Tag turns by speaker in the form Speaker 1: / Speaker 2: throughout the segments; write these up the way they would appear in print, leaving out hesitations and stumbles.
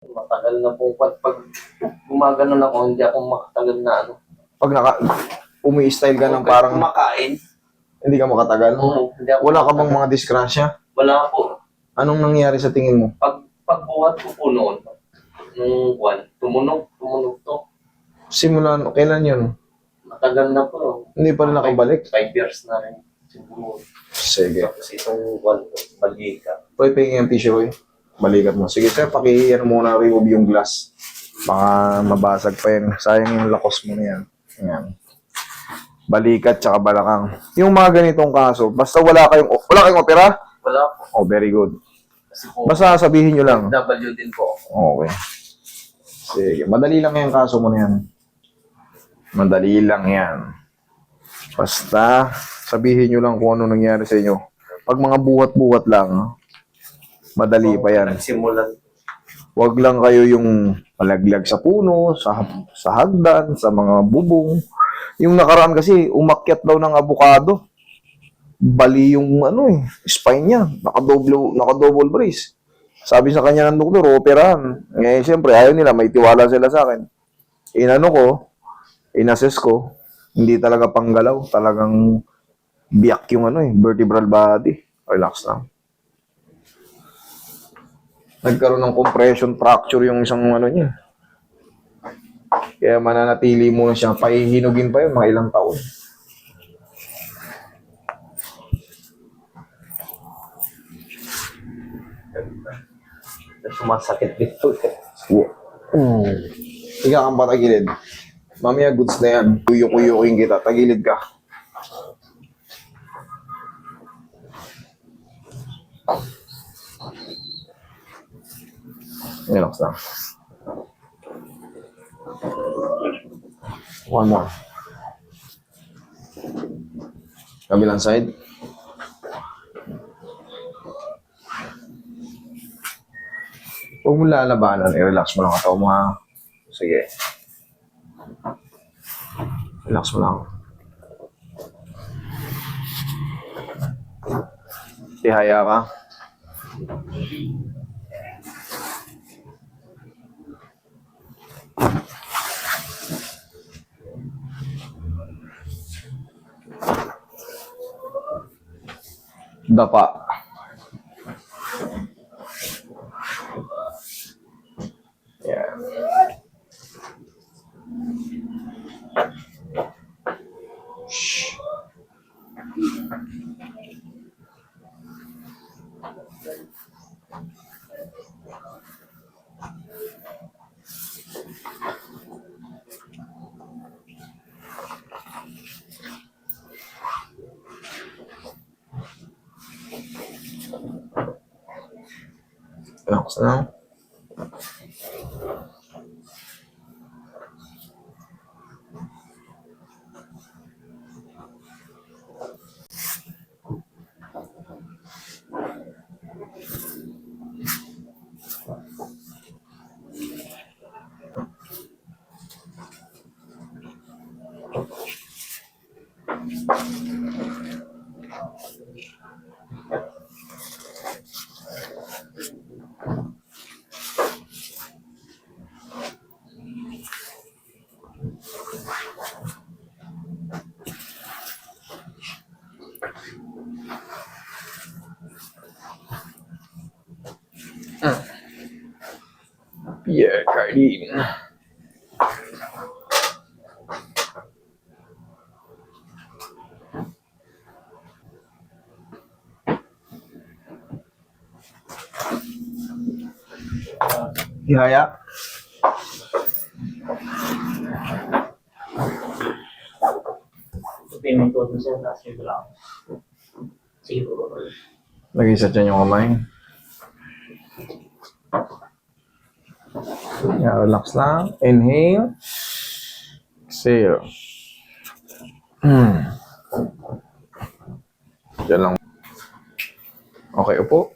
Speaker 1: Matagal na po. Pag gumaganon ako, hindi ako makatagal na ano.
Speaker 2: Pag umi-style ka ng parang
Speaker 1: kumakain.
Speaker 2: hindi ka makatagal?
Speaker 1: Hindi ako
Speaker 2: Wala ka bang mga disgrasya?
Speaker 1: Wala po.
Speaker 2: Anong nangyari sa tingin mo?
Speaker 1: Pagbuhat ko po noon, nung tumunog to.
Speaker 2: Simulan, kailan yun?
Speaker 1: Matagal na po.
Speaker 2: Hindi pa rin nakabalik?
Speaker 1: 5 years na rin. Siguro.
Speaker 2: Sige.
Speaker 1: Tapos itong balika.
Speaker 2: Roy, pingin yung tissue, Roy. Balikat mo. Sige, sir, ano muna, remove yung glass. Baka mabasag pa yan. Sayang yung lakos mo na yan. Yan. Balikat tsaka balakang. Yung mga ganitong kaso, basta wala kayong opera?
Speaker 1: Wala po.
Speaker 2: Oh, very good.
Speaker 1: Kasi po,
Speaker 2: Basta sabihin nyo lang.
Speaker 1: W din po.
Speaker 2: Okay. Sige, madali lang yung kaso mo na yan. Madali lang yan. Basta, sabihin nyo lang kung ano nangyari sa inyo. Pag mga buhat-buhat lang, madali pa yan.
Speaker 1: Nagsimulan.
Speaker 2: Huwag lang kayo yung palaglag sa puno, sa hagdan, sa mga bubong. Yung nakaraan kasi, umakyat daw ng abukado. Bali yung spine niya. Naka-double brace. Sabi sa kanya ng doktor, operahan. Eh, siyempre, ayaw nila, may tiwala sila sa akin. Inassess ko, hindi talaga panggalaw. Talagang biyak yung vertebral body. Relax lang. Nagkaroon ng compression fracture yung isang niya. Kaya mananatili muna siya. Pahihinugin pa yun, mga ilang taon.
Speaker 1: Sumasakit dito.
Speaker 2: Higa kang patagilid. Mamaya goods na yan. Kuyo-kuyokin kita. Tagilid ka. Relax lang. One more. Kabilang side. Huwag mo lalabanan. I-relax mo lang ito mo ha. Sige. Relax mo lang. Ihaya ka. Dapa. Yeah. Shh. Relax lang. Yeah, Cardine. Ihaya.
Speaker 1: Payment ko dun sa last year lang. Sige po.
Speaker 2: Lagay sa tiyan yung kamay. Yeah, relax lang. Inhale. Exhale. Diyan lang. Okay, upo.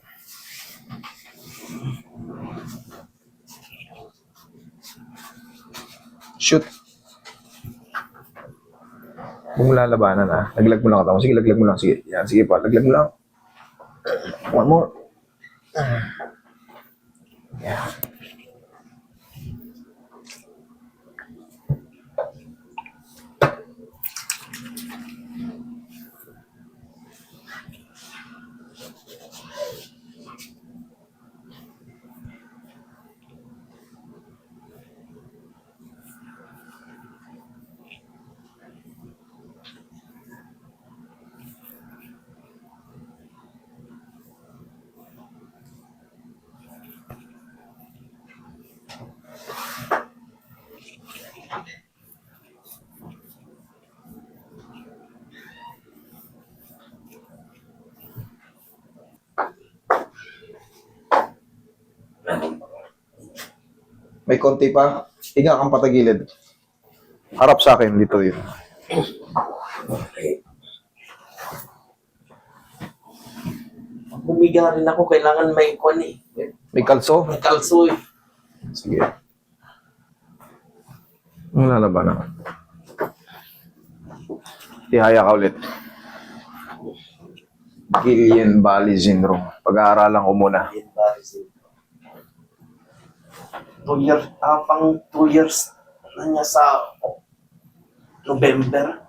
Speaker 2: Shoot. Huwag mo lalabanan ha. Laglag mo lang katawan. Sige, laglag mo lang. Sige, yan. Sige pa, laglag mo lang. One more. Yeah. May konti pa. Higa kang patagilid. Harap sa akin, dito yun.
Speaker 3: Humiga rin ako, kailangan may kwan eh.
Speaker 2: May kalso?
Speaker 3: May kalso eh.
Speaker 2: Sige. Wala na ba na? Tihaya ka ulit. Guillain-Barré syndrome. Pag-aaralan ko muna.
Speaker 3: 2 years, pang 2 years na niya sa November.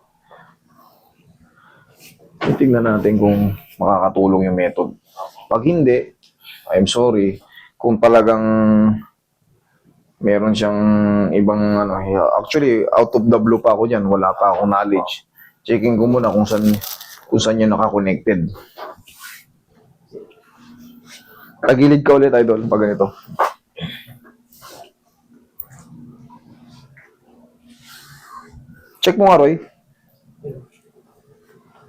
Speaker 2: Tingnan natin kung makakatulong yung method. Pag hindi, I'm sorry. Kung talagang meron siyang ibang ano, actually out of the blue pa ako diyan, wala pa akong knowledge. Checking ko muna kung saan niya naka-connected. Tagilid ka ulit, idol, pag ganito. Check mo nga, Roy.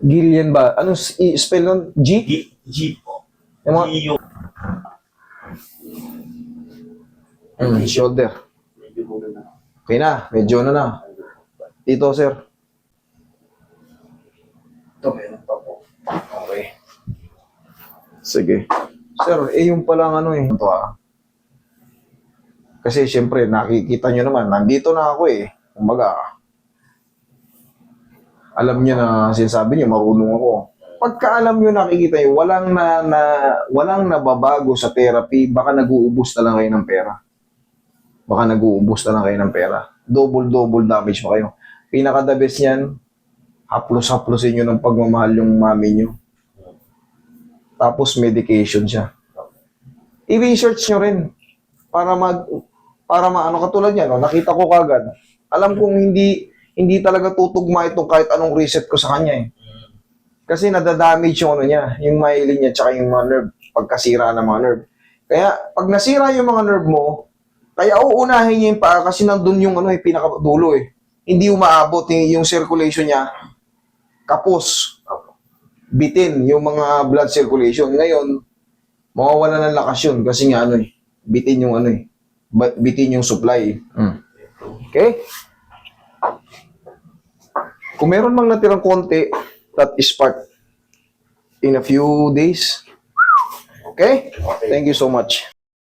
Speaker 2: Guillain ba? Ano spell nun? G?
Speaker 3: G po.
Speaker 2: Yung mga...
Speaker 3: G yung
Speaker 2: shoulder.
Speaker 3: medyo muna na.
Speaker 2: Okay na, medyo na. Dito, sir.
Speaker 3: Ito, meron pa po.
Speaker 2: Okay. Sige. Sir, yung palang ano eh. Ito Kasi syempre, nakikita nyo naman, nandito na ako eh. Kumbaga, alam nyo na sinasabi nyo, marunong ako. Pagka alam nyo, nakikita nyo, walang nababago sa therapy, baka nag-uubos na lang kayo ng pera. Baka nag-uubos na lang kayo ng pera. Double damage pa kayo. Pinaka-the best yan, haplos-haplosin nyo ng pagmamahal yung mami nyo. Tapos medication siya. I-research nyo rin para maano katulad yan, no? Nakita ko kagad. Alam kong hindi talaga tutugma itong kahit anong reset ko sa kanya eh. Kasi nadadamage yung ano niya, yung myelin niya tsaka yung mga nerve, pagkasira ng mga nerve. Kaya pag nasira yung mga nerve mo, kaya uunahin niya yung paa kasi nandun yung ano, yung pinakadulo eh. Hindi umaabot yung circulation niya. Kapos. Bitin yung mga blood circulation. Ngayon, mawawala ng lakas yun kasi nga ano eh, bitin yung ano eh, bitin yung supply. Okay? Kung meron mang natirang konti, that is part in a few days. Okay? Thank you so much.